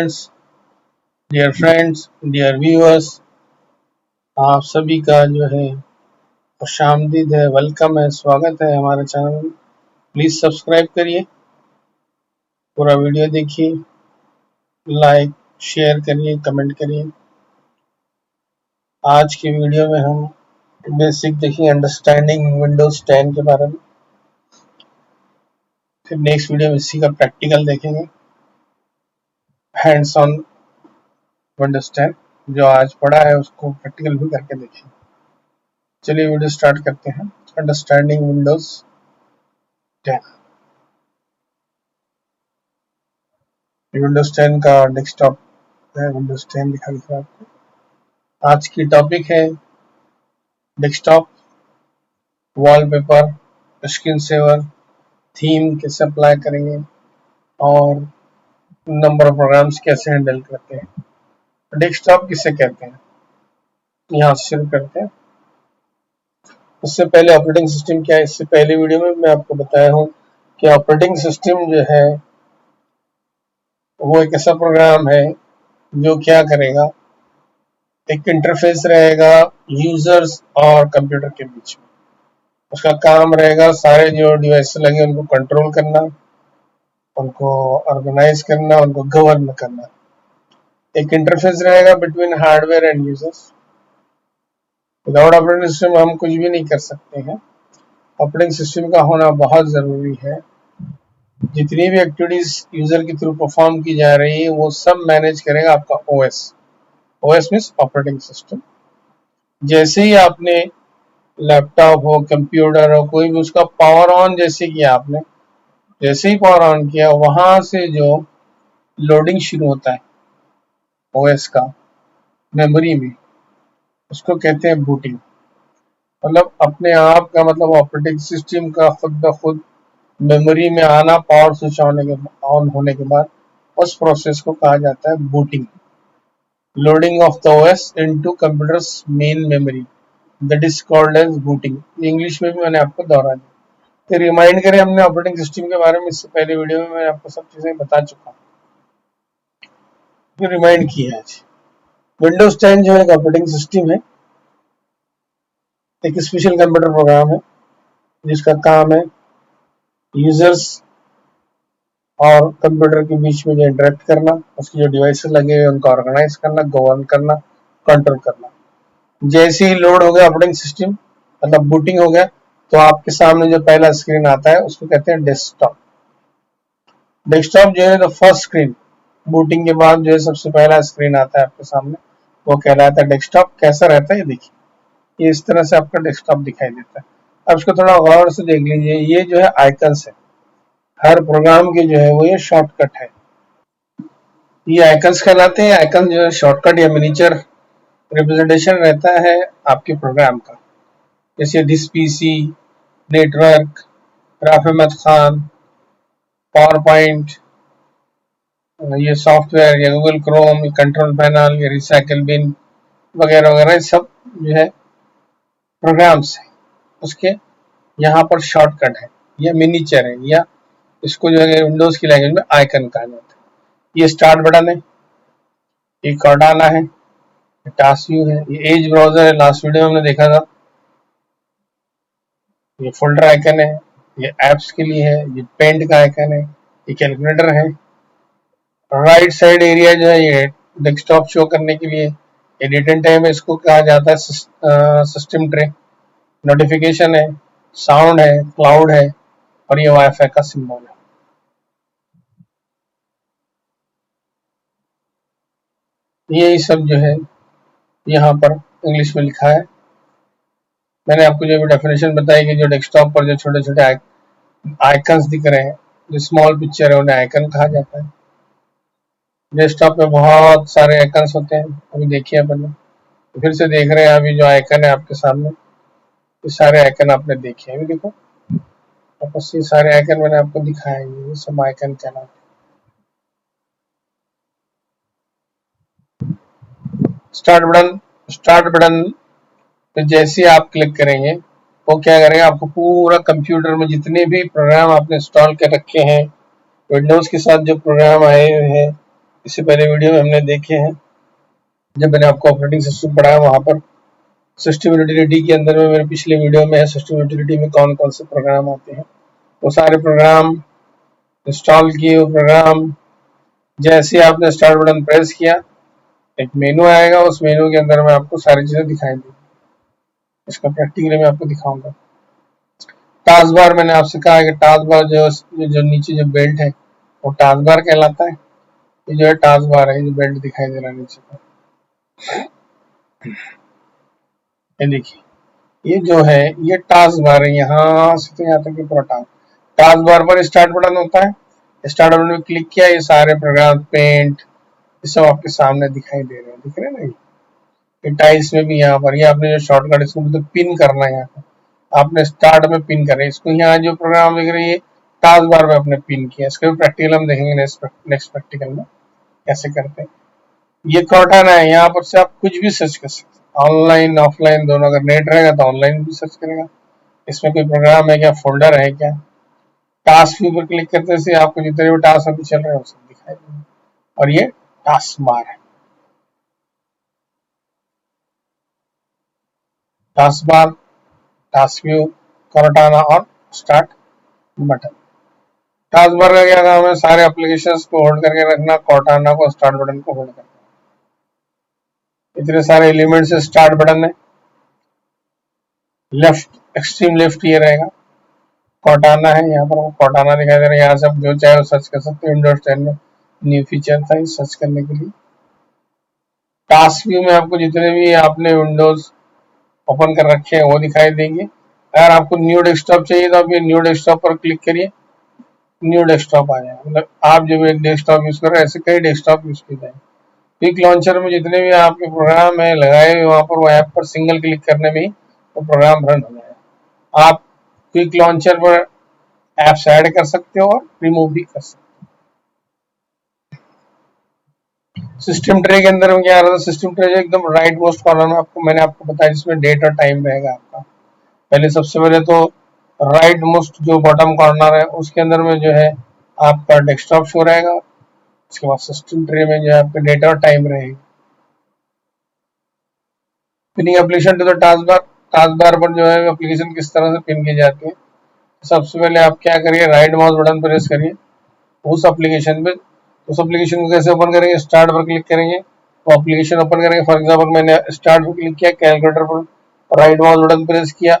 Dear friends, dear viewers, आप सभी का जो है खुशामदीद है, वेलकम है, स्वागत है हमारे चैनल में। प्लीज़ सब्सक्राइब करिए, पूरा वीडियो देखिए, लाइक शेयर करिए, कमेंट करिए। आज की वीडियो में हम बेसिक देखिए अंडरस्टैंडिंग विंडोज 10 के बारे में। फिर नेक्स्ट वीडियो में इसी का प्रैक्टिकल देखेंगे, हैंड्स ऑन विंडोज 10 जो आज पढ़ा है उसको प्रैक्टिकल भी करके देखेंगे। चलिए वीडियो स्टार्ट करते हैं। अंडरस्टैंडिंग विंडोज 10, विंडोज 10 का डेस्कटॉप है, विंडोज 10 दिखा दिया आपको। आज की टॉपिक है desktop, wallpaper, screen saver, theme कैसे अप्लाई करेंगे और नंबर ऑफ प्रोग्राम्स कैसे हैंडल करते हैं। डेस्कटॉप किसे कहते हैं, यहाँ से शुरू करते हैं। उससे पहले ऑपरेटिंग सिस्टम क्या है, इससे पहले वीडियो में मैं आपको बताया हूँ कि ऑपरेटिंग सिस्टम जो है वो एक ऐसा प्रोग्राम है जो क्या करेगा, एक इंटरफेस रहेगा यूजर्स और कंप्यूटर के बीच में। उसका काम रहेगा सारे जो डिवाइस लगे उनको कंट्रोल करना, उनको ऑर्गेनाइज करना, उनको गवर्न करना। एक इंटरफेस रहेगा between hardware and users. Without operating system हम कुछ भी नहीं कर सकते हैं। ऑपरेटिंग सिस्टम का होना बहुत जरूरी है। जितनी भी एक्टिविटीज यूजर के थ्रू परफॉर्म की जा रही है वो सब मैनेज करेगा आपका OS. OS means operating system. जैसे ही आपने लैपटॉप हो, कंप्यूटर हो, कोई भी उसका पावर ऑन जैसे किया आपने, जैसे ही पावर ऑन किया वहां से जो लोडिंग शुरू होता है ओएस का मेमोरी में, उसको कहते हैं बूटिंग। मतलब अपने आप का मतलब ऑपरेटिंग सिस्टम का खुद ब खुद मेमोरी में आना, पावर स्विच ऑन होने के बाद उस प्रोसेस को कहा जाता है booting. Loading of the OS into computers main memory, that is called as booting. English में भी मैंने आपको दोहरा दिया। तो रिमाइंड करें, हमने ऑपरेटिंग सिस्टम के बारे में इससे पहले वीडियो में मैं आपको सब चीजें बता चुका हूँ, रिमाइंड किया है। विंडोज 10 जो है एक ऑपरेटिंग सिस्टम है, एक स्पेशल कंप्यूटर प्रोग्राम है जिसका काम है यूजर्स और कंप्यूटर के बीच में जो इंटरेक्ट करना, उसके जो डिवाइसेस लगे हुए उनको ऑर्गेनाइज करना, गवर्न करना, कंट्रोल करना। जैसे ही लोड हो गया ऑपरेटिंग सिस्टम, मतलब बूटिंग हो गया, तो आपके सामने जो पहला स्क्रीन आता है उसको कहते हैं डेस्कटॉप। डेस्कटॉप जो है द फर्स्ट स्क्रीन, बूटिंग के बाद जो है सबसे पहला स्क्रीन आता है आपके सामने, वो कहलाता है डेस्कटॉप। कैसा रहता है ये देखिए, ये इस तरह से आपका डेस्कटॉप दिखाई देता है। अब इसको थोड़ा गौर से देख लीजिए, ये जो है आइकन्स है, हर प्रोग्राम के जो है वो ये शॉर्टकट है, ये आइकन्स कहलाते हैं। आइकन जो है शॉर्टकट या मिनिएचर रिप्रेजेंटेशन रहता है आपके प्रोग्राम का। जैसे दिस पीसी, नेटवर्क, राफ अहमद खान, पावर पॉइंट, ये सॉफ्टवेयर या गूगल क्रोम, ये कंट्रोल पैनल, ये रिसाइकल बिन वगैरह वगैरह, सब जो है प्रोग्राम्स है। उसके यहाँ पर शॉर्टकट है या मिनिएचर है, या इसको जो है विंडोज की लैंग्वेज में आइकन कहा जाता है। ये स्टार्ट बटन है, ये कार्डाना है, टास्क व्यू है, ये एज ब्राउजर है, लास्ट वीडियो में हमने देखा था। ये फोल्डर आइकन है, ये एप्स के लिए है, ये पेंट का आइकन है, ये कैलकुलेटर है। राइट साइड एरिया जो है ये डेस्कटॉप शो करने के लिए, ये डेट एंड टाइम है, इसको कहा जाता है सिस्टम ट्रे। नोटिफिकेशन है, साउंड है, क्लाउड है, और ये वाईफाई का सिंबल है। यही सब जो है यहाँ पर इंग्लिश में लिखा है। मैंने आपको जो भी डेफिनेशन बताई कि जो डेस्कटॉप पर जो छोटे छोटे आइकन्स दिख रहे हैं, जो स्मॉल पिक्चर है, उन्हें आइकन कहा जाता है। डेस्कटॉप में बहुत सारे आइकन्स होते हैं, अभी देखिए अपन फिर से देख रहे हैं। अभी जो आइकन है आपके सामने, ये सारे आइकन आपने देखे हैं। अभी देखो वापस, ये सारे आइकन मैंने आपको दिखाए, ये सब आइकन कहलाते हैं। स्टार्ट बटन पे जैसे आप क्लिक करेंगे वो क्या करेगा, आपको पूरा कंप्यूटर में जितने भी प्रोग्राम आपने इंस्टॉल कर रखे हैं, विंडोज के साथ जो प्रोग्राम आए हुए हैं, इससे पहले वीडियो में हमने देखे हैं, जब मैंने आपको ऑपरेटिंग सिस्टम पढ़ाया वहां पर सिस्टम यूटिलिटी के अंदर में मेरे पिछले वीडियो में है सिस्टम यूटिलिटी में कौन कौन से प्रोग्राम आते हैं। वो सारे प्रोग्राम इंस्टॉल किए, वो प्रोग्राम जैसे आपने स्टार्ट बटन प्रेस किया एक मेनू आएगा, उस मेनू के अंदर में आपको सारी चीजें दिखाई देंगी। इसका प्रैक्टिकली मैं आपको दिखाऊंगा। टास्क बार मैंने आपसे कहा है कि टास्क बार जो नीचे जो बेल्ट है वो टास्क बार कहलाता है। ये जो है टास्क बार है, जो बेल्ट दिखाई दे रहा है नीचे का, ये देखिए, ये जो है ये टास्क बार है। यहाँ से तो यहाँ तक ये पूरा टास्क बार पर स्टार्ट बटन होता है। स्टार्ट बटन में क्लिक किया, ये सारे प्रोग्राम पेंट ये सब आपके सामने दिखाई दे रहे हैं, दिख रहे हैं ना। ये टाइल्स में भी यहाँ पर ये आपने जो शॉर्टकट इसको मतलब पिन करना है, यहाँ पर आपने स्टार्ट में पिन करें इसको। यहाँ जो प्रोग्राम दिख रही है टास्क बार में आपने पिन किया। इसका भी प्रैक्टिकल हम देखेंगे नेक्स्ट प्रैक्टिकल में कैसे करते हैं। ये कॉर्टाना है, यहाँ पर से आप कुछ भी सर्च कर सकते हैं, ऑनलाइन ऑफलाइन दोनों। अगर नेट रहेगा तो ऑनलाइन भी सर्च करेगा। इसमें कोई प्रोग्राम है क्या, फोल्डर है क्या। टास्क व्यू पर क्लिक करते से आपको जितने भी टास्क अभी चल रहे हैं वो सब दिखाई देंगे। और ये टास्क बार है, task bar, task view, Cortana और स्टार्ट बटन। टास्क बार का क्या काम है, सारे एप्लीकेशंस को होल्ड करके रखना, कॉर्टाना को स्टार्ट बटन को होल्ड करना। इतने सारे एलिमेंट से स्टार्ट बटन है, लेफ्ट एक्सट्रीम लेफ्ट ये रहेगा। कॉर्टाना है, यहाँ पर कॉर्टाना दिखाई दे रहा है। यहाँ से आप जो चाहे वो सर्च कर सकते हैं। विंडोज 10 में न्यू फीचर था इस सर्च करने के लिए। टास्क व्यू में आपको जितने भी आपने विंडोज ओपन कर रखे हैं वो दिखाई देंगे। अगर आपको न्यू डेस्कटॉप चाहिए तो आप ये न्यू डेस्कटॉप पर क्लिक करिए, न्यू डेस्कटॉप आ जाएगा। मतलब आप जब एक डेस्कटॉप यूज कर रहे हैं ऐसे कई डेस्कटॉप यूज किए जाएंगे। क्विक लॉन्चर में जितने भी आपके प्रोग्राम है लगाए हुए वहां पर वो ऐप पर सिंगल क्लिक करने में ही वो प्रोग्राम रन हो जाएगा। आप क्विक लॉन्चर पर ऐप्स ऐड कर सकते हो और रिमूव भी कर सकते हो। सिस्टम ट्रे के अंदर में क्या आ रहा था, सिस्टम ट्रे जो एकदम राइट मोस्ट कॉर्नर में मैंने आपको बताया जिसमें डेट और टाइम रहेगा आपका। पहले सबसे पहले तो राइट मोस्ट जो बॉटम कॉर्नर है उसके अंदर में जो है आपका डेस्कटॉप शो रहेगा। उसके बाद सिस्टम ट्रे में जो है आपका डेटा और टाइम रहेगी। Pinning application to the taskbar पर जो है एप्लीकेशन किस तरह से पिन की जाती है। सबसे पहले आप क्या करिए, राइट माउस बटन प्रेस करिए उस एप्लीकेशन पे। उस एप्लीकेशन को कैसे ओपन करेंगे, स्टार्ट पर क्लिक करेंगे वो एप्लीकेशन ओपन करेंगे। फॉर एग्जांपल मैंने स्टार्ट पर क्लिक किया, कैलकुलेटर पर राइट माउस बटन प्रेस किया,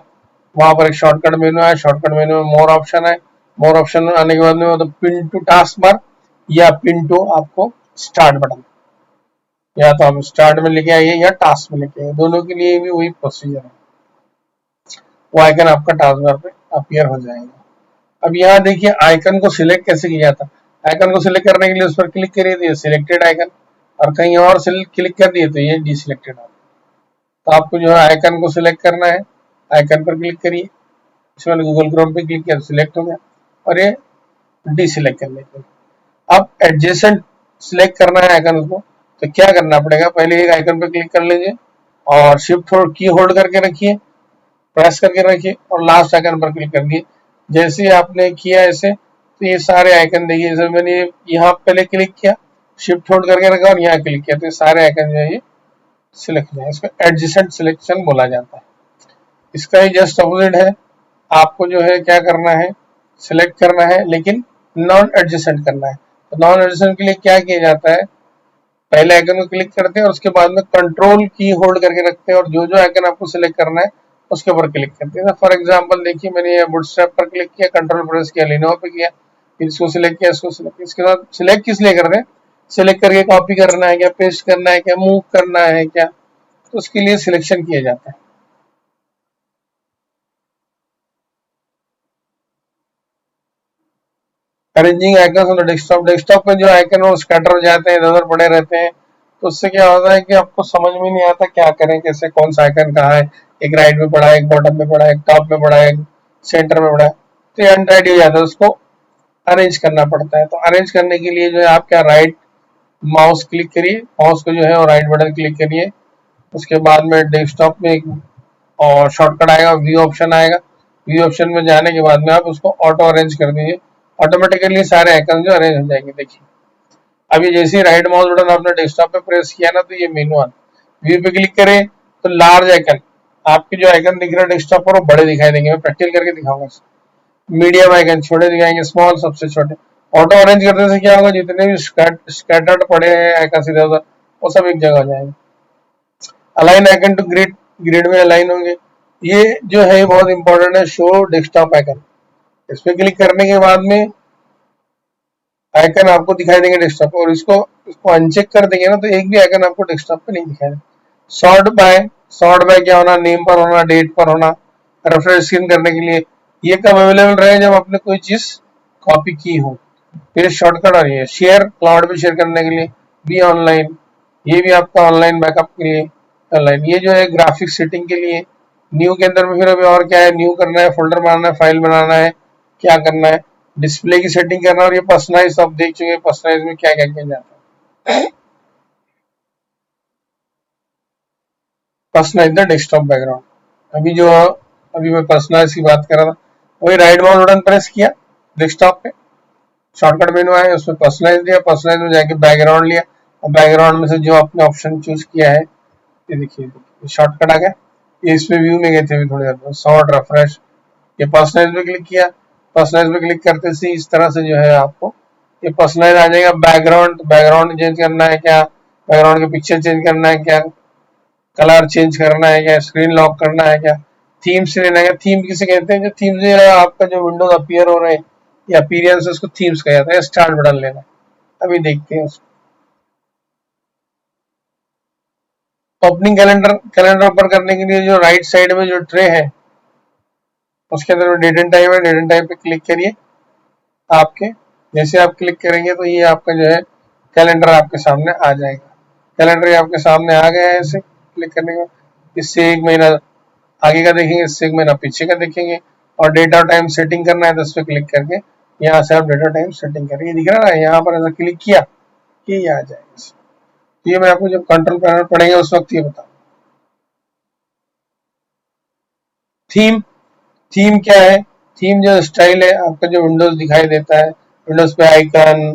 वहां पर एक शॉर्टकट मेनू है। शॉर्टकट मेनू में मोर ऑप्शन है। मोर ऑप्शन आने के बाद में मतलब पिन टू टास्क बार या पिन टू आपको स्टार्ट बटन, या तो आप स्टार्ट में लेके आइए या टास्क में लेके आइए, दोनों के लिए भी वही प्रोसीजर है। वो आइकन आपका टास्क बार पे अपीयर हो जाएगा। अब यहाँ देखिए आइकन को सिलेक्ट कैसे किया जाता है। आइकन को सिलेक्ट करने के लिए उस पर क्लिक करिए तो ये सिलेक्टेड आइकन, और कहीं और क्लिक कर दिए तो ये डिसिलेक्टेड आइकन। तो आपको जो है आइकन को सिलेक्ट करना है, आइकन पर क्लिक करिए। इसमें गूगल क्रोम पे क्लिक किया तो सिलेक्ट हो गया और ये डिसिलेक्ट करने के लिए। अब एडजेसेंट सिलेक्ट करना है आइकन को, तो क्या करना पड़ेगा, पहले एक आइकन पे क्लिक कर लीजिए और शिफ्ट की होल्ड करके रखिए, प्रेस करके रखिए और लास्ट आइकन पर क्लिक कर दिए। जैसे आपने किया ऐसे तो ये सारे आइकन देखिए, जैसे मैंने यहाँ पहले क्लिक किया, शिफ्ट होल्ड करके रखा और यहाँ क्लिक किया तो ये सारे आइकन जो है ये सिलेक्ट हो जाए। इसको एडजेसेंट सिलेक्शन बोला जाता है। इसका ही जस्ट अपोजिट है, आपको जो है क्या करना है, सिलेक्ट करना है लेकिन नॉन एडजेसेंट करना है। तो नॉन एडजेसेंट के लिए क्या किया जाता है, पहले आइकन को क्लिक करते हैं और उसके बाद में कंट्रोल की होल्ड करके रखते हैं और जो जो आइकन आपको सिलेक्ट करना है उसके ऊपर क्लिक करते हैं। फॉर एग्जांपल देखिए मैंने ये बूटस्ट्रैप पर क्लिक किया, कंट्रोल प्रेस किया, लिनोवा पे किया, फिर इसको सिलेक्ट किया, इसको सिलेक्ट किया। इसके बाद सिलेक्ट किस लिए कर रहे हैं, सिलेक्ट करके कॉपी करना है क्या, पेस्ट करना है क्या, मूव करना है क्या, तो उसके लिए सिलेक्शन किया जाता है। Arranging icons on the desktop, desktop में जो आइकन वो स्कैटर हो जाते हैं, इधर उधर पड़े रहते हैं, तो उससे क्या होता है कि आपको समझ में नहीं आता क्या करें, कैसे कौन सा आइकन कहाँ है, एक राइट में पड़ा है, एक बॉटम में पड़ा है, एक टॉप में पड़ा है, एक सेंटर में पड़ा है, तो ये अनटाइडी हो जाता है, उसको अरेंज करना पड़ता है। तो अरेंज करने के लिए जो है आप क्या, राइट माउस क्लिक करिए, माउस को जो है राइट बटन क्लिक करिए, उसके बाद में डेस्कटॉप में एक और शॉर्टकट आएगा, व्यू ऑप्शन आएगा, व्यू ऑप्शन में जाने के बाद में आप उसको ऑटो अरेंज कर दीजिए, ऑटोमेटिकली सारे आइकन जो अरेंज हो जाएंगे। देखिए अभी जैसे ही राइट माउस बटन आपने डेस्कटॉप पे प्रेस किया ना, तो ये मेनू आता है। व्यू पे क्लिक करें तो लार्ज आइकन, आपके जो आइकन दिख रहा है डेस्कटॉप पर वो बड़े दिखाई देंगे, मैं प्रैक्टिकल करके दिखाऊंगा। मीडियम आइकन छोटे दिखाएंगे, स्मॉल सबसे छोटे। ऑटो अरेंज करने से क्या होगा, जितने भी स्कैटर्ड पड़े हैं आइकन इधर उधर, वो सब एक जगह हो जाएंगे। Align icon to grid, grid में अलाइन होंगे। ये जो है बहुत इंपॉर्टेंट है, शो डेस्कटॉप आइकन। इस पे क्लिक करने के बाद में आइकन आपको दिखाई देंगे डेस्कटॉप, और इसको अनचेक कर देंगे ना, तो एक भी आइकन आपको डेस्कटॉप पे नहीं दिखाई देगा। सॉर्ट बाय क्या होना, नेम पर होना, डेट पर होना, रेफरेंस स्क्रीन करने के लिए। ये कब अवेलेबल रहे, जब आपने कोई चीज कॉपी की हो। फिर शॉर्टकट आ रही है शेयर, क्लाउड पे शेयर करने के लिए, बी ऑनलाइन, ये भी आपका ऑनलाइन बैकअप के लिए ऑनलाइन। ये जो है ग्राफिक सेटिंग के लिए। न्यू के अंदर में फिर अभी और क्या है, न्यू करना है, फोल्डर बनाना है, फाइल बनाना है, क्या करना है, डिस्प्ले की सेटिंग करना। और ये पर्सनलाइज आप देख चुके हैं, पर्सनलाइज में क्या क्या किया जाता है। Personalise the desktop background. अभी मैं पर्सनलाइज की बात कर रहा था, वही राइट माउस बटन प्रेस किया डेस्कटॉप पे, शॉर्टकट मेनू आया, उसमें पर्सनलाइज दिया, पर्सनलाइज में जाके बैकग्राउंड लिया, और बैकग्राउंड में से जो आपने ऑप्शन चूज किया है, ये देखिए शॉर्टकट आ गया। ये इसमें व्यू में गए थे अभी थोड़ी देर में, सॉर्ट, रिफ्रेश। ये पर्सनलाइज पे क्लिक किया, पर्सनलाइज पे क्लिक करते से इस तरह से जो है आपको ये पर्सनलाइज आ जाएगा। बैकग्राउंड चेंज करना है क्या, बैकग्राउंड के पिक्चर चेंज करना है क्या, कलर चेंज करना है क्या, स्क्रीन लॉक करना है क्या, थीम से लेना है। थीम किसे कहते हैं, जो थीम से आपका जो विंडोज अपीयर हो रहे हैं या अपीयरेंस, उसको थीम्स कहा जाता है। स्टार्ट बटन लेना, अभी देखते हैं उसको। ओपनिंग कैलेंडर ओपन करने के लिए जो राइट साइड में जो ट्रे है, उसके अंदर डेट एंड टाइम है, डेट एंड टाइम पे क्लिक करिए। आपके जैसे आप क्लिक करेंगे तो ये आपका जो है कैलेंडर आपके सामने आ जाएगा। कैलेंडर आपके सामने आ गया है, ऐसे क्लिक करने के बाद इससे एक महीना आगे का देखेंगे, इससे एक महीना पीछे का देखेंगे। और डेट और टाइम सेटिंग करना है तो इस पर क्लिक करके यहाँ से आप डेट और टाइम सेटिंग करेंगे। दिख रहा है यहाँ पर ऐसा क्लिक किया कि ये आ जाएगा। तो ये मैं आपको जब कंट्रोल पैनल पढ़ेंगे उस वक्त ये बताऊँ। थीम, थीम क्या है, थीम जो स्टाइल है आपका, जो विंडोज दिखाई देता है, विंडोज पे आइकन,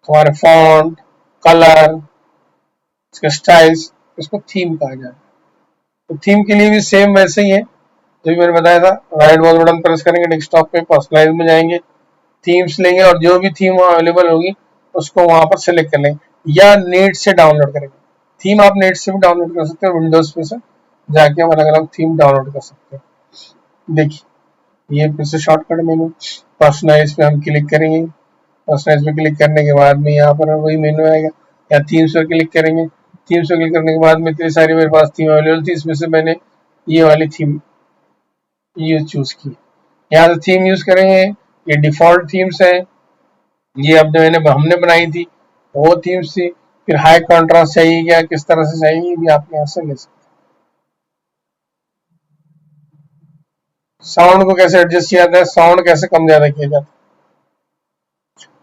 तुम्हारे फॉन्ट, कलर, इसका स्टाइल्स, इसको थीम कहा जाता है। तो थीम के लिए भी सेम वैसे ही है जो मैंने बताया था। राइट माउस बटन प्रेस करेंगे, डेस्कटॉप पे पर्सनलाइज में जाएंगे, थीम्स लेंगे, और जो भी थीम अवेलेबल होगी उसको वहां पर सेलेक्ट कर लेंगे या नेट से डाउनलोड करेंगे। थीम आप नेट से भी डाउनलोड कर सकते हैं, विंडोज पे से जाके हम अलग अलग थीम डाउनलोड कर सकते हैं। देखिए ये फिर से शॉर्टकट मेनू, पर्सनलाइज पे हम क्लिक करेंगे। पर्सनलाइज पे क्लिक करने के बाद में यहाँ पर वही मेनू आएगा, या थीम्स पे क्लिक करेंगे। थीम्स पे क्लिक करने के बाद में इतनी सारी मेरे पास थीम अवेलेबल थी, इसमें से मैंने ये वाली थीम ये चूज की। यहाँ से थीम यूज करेंगे, ये डिफॉल्ट थीम्स है, ये अब जो हमने बनाई थी वो थीम्स थी। फिर हाई कॉन्ट्रास्ट चाहिए क्या, किस तरह से चाहिए, ये भी आप यहाँ से ले सकते हैं। साउंड को कैसे एडजस्ट किया जाता है, साउंड कैसे कम ज्यादा किया जाता है।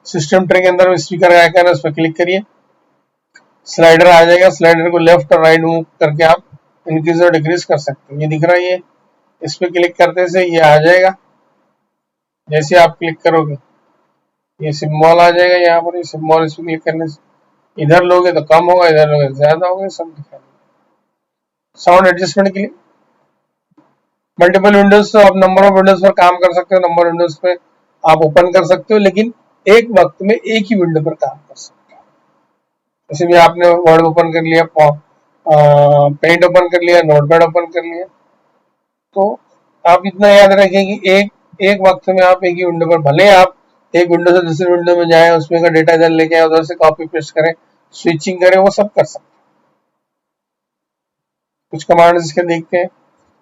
सिस्टम ट्रे के अंदर स्पीकर का आइकन है, उस पर क्लिक करिए, स्लाइडर आ जाएगा। स्लाइडर को लेफ्ट और राइट मूव करके आप इंक्रीज और डिक्रीज कर सकते हैं। ये दिख रहा है, ये इस पे क्लिक करते से ये आ जाएगा। जैसे आप क्लिक करोगे ये सिम्बॉल आ जाएगा यहाँ पर, ये सिम्बॉल इस पे क्लिक करने से इधर लोगे तो कम होगा, इधर लोगे तो ज्यादा होगा, सब दिखा देगा। साउंड एडजस्टमेंट के लिए मल्टीपल विंडोज, तो आप नंबर ऑफ विंडोज पर काम कर सकते हो, नंबर विंडोज पे आप ओपन कर सकते हो, लेकिन एक वक्त में एक ही विंडो पर काम कर सकते हो। जैसे भी आपने वर्ड ओपन कर लिया, पेंट ओपन कर लिया, नोटपैड ओपन कर लिया, तो आप इतना याद रखें कि एक वक्त में आप एक ही विंडो पर, भले आप एक विंडो से दूसरी विंडो में जाए, उसमें का डेटा इधर लेके आए, उधर से कॉपी पेस्ट करें, स्विचिंग करें, वो सब कर सकते हैं। कुछ कमांड इसके देखते हैं।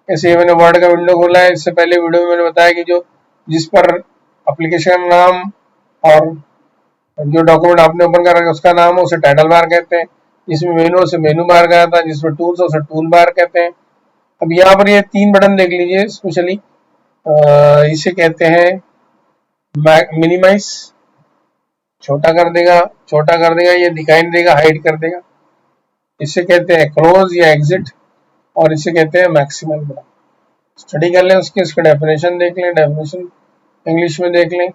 ऐसे ही मैंने वर्ड का विंडो खोला है, इससे पहले वीडियो में मैंने बताया कि जो जिस पर एप्लीकेशन नाम और जो डॉक्यूमेंट आपने ओपन कर रखा है उसका नाम है, उसे टाइटल बार कहते हैं। जिसमें मेनू उसे मेनू बार कहता है, जिसमें टूल्स उसे टूल बार कहते हैं। अब यहाँ पर ये तीन बटन देख लीजिए, स्पेशली इसे कहते हैं मिनिमाइज, छोटा कर देगा, ये दिखाई नहीं देगा, हाइड कर देगा। इसे कहते हैं क्लोज या एग्जिट, और इसे कहते हैं मैक्सिमम बटन। स्टडी कर लें उसकी, इसका डेफिनेशन देख लें, डेफिनेशन इंग्लिश में देख लें।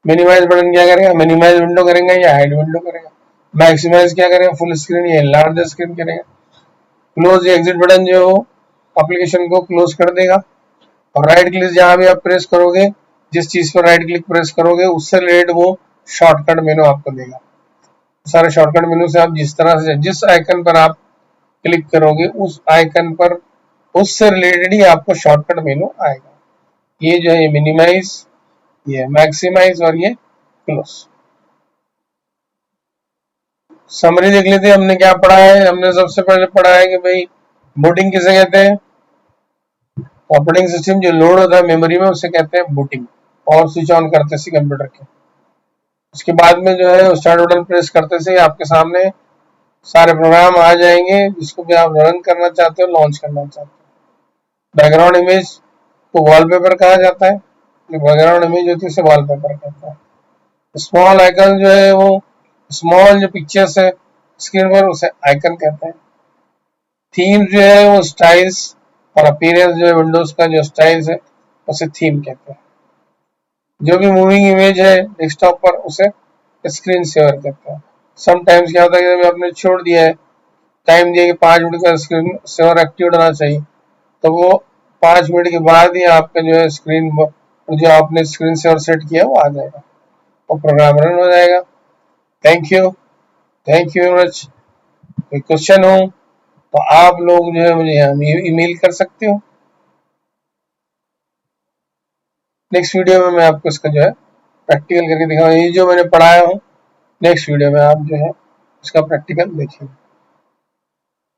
मिनिमाइज बटन क्या करेगा, मिनिमाइज विंडो करेंगे या हाइड विंडो करेगा। मैक्सिमाइज क्या करेगा, फुल स्क्रीन या लार्ज स्क्रीन करेगा। क्लोज या एग्जिट बटन जो है वो एप्लीकेशन को क्लोज कर देगा। और राइट क्लिक जहां भी आप प्रेस करोगे, जिस चीज पर राइट क्लिक प्रेस करोगे उससे रिलेटेड वो शॉर्टकट मेनू आपको देगा। सारे शॉर्टकट मेनू से आप जिस तरह से जिस आइकन पर आप क्लिक करोगे उस आइकन पर उससे रिलेटेड ही आपको शॉर्टकट मेनू आएगा। ये जो है मिनिमाइज, ये मैक्सिमाइज और ये क्लोज। समरी देख लेते हैं हमने क्या पढ़ा है। हमने सबसे पहले पढ़ा है कि भाई बूटिंग किसे कहते हैं, ऑपरेटिंग सिस्टम जो लोड होता है मेमोरी में उसे कहते हैं बूटिंग, और स्विच ऑन करते से कंप्यूटर के। उसके बाद में जो है स्टार्ट बटन प्रेस करते से आपके सामने सारे प्रोग्राम आ जाएंगे जिसको भी आप रन करना चाहते हो, लॉन्च करना चाहते हो। बैकग्राउंड इमेज को वॉलपेपर कहा जाता है, बैकग्राउंड इमेज होती है उसे वॉलपेपर कहता है। स्मॉल आइकन जो है वो स्मॉल जो पिक्चर्स है स्क्रीन पर उसे आइकन कहते हैं। थीम जो है वो स्टाइल्स और अपीयरेंस जो है विंडोज का जो स्टाइल्स है उसे थीम कहते हैं। जो भी मूविंग इमेज है डेस्कटॉप पर उसे स्क्रीन सेवर कहते हैं। समटाइम्स क्या होता है कि आपने छोड़ दिया है, टाइम दिया कि 5 मिनट का स्क्रीन सेवर एक्टिव होना चाहिए, तो वो 5 मिनट के बाद ही आपका जो है स्क्रीन जो आपने स्क्रीन सेवर सेट किया वो आ जाएगा और प्रोग्राम रन हो जाएगा। Thank you very much. कोई क्वेश्चन हो तो आप लोग जो है मुझे ईमेल कर सकते हो। नेक्स्ट वीडियो में मैं आपको इसका जो है प्रैक्टिकल करके दिखाऊंगा। ये जो मैंने पढ़ाया हूँ नेक्स्ट वीडियो में आप जो है इसका प्रैक्टिकल देखिए।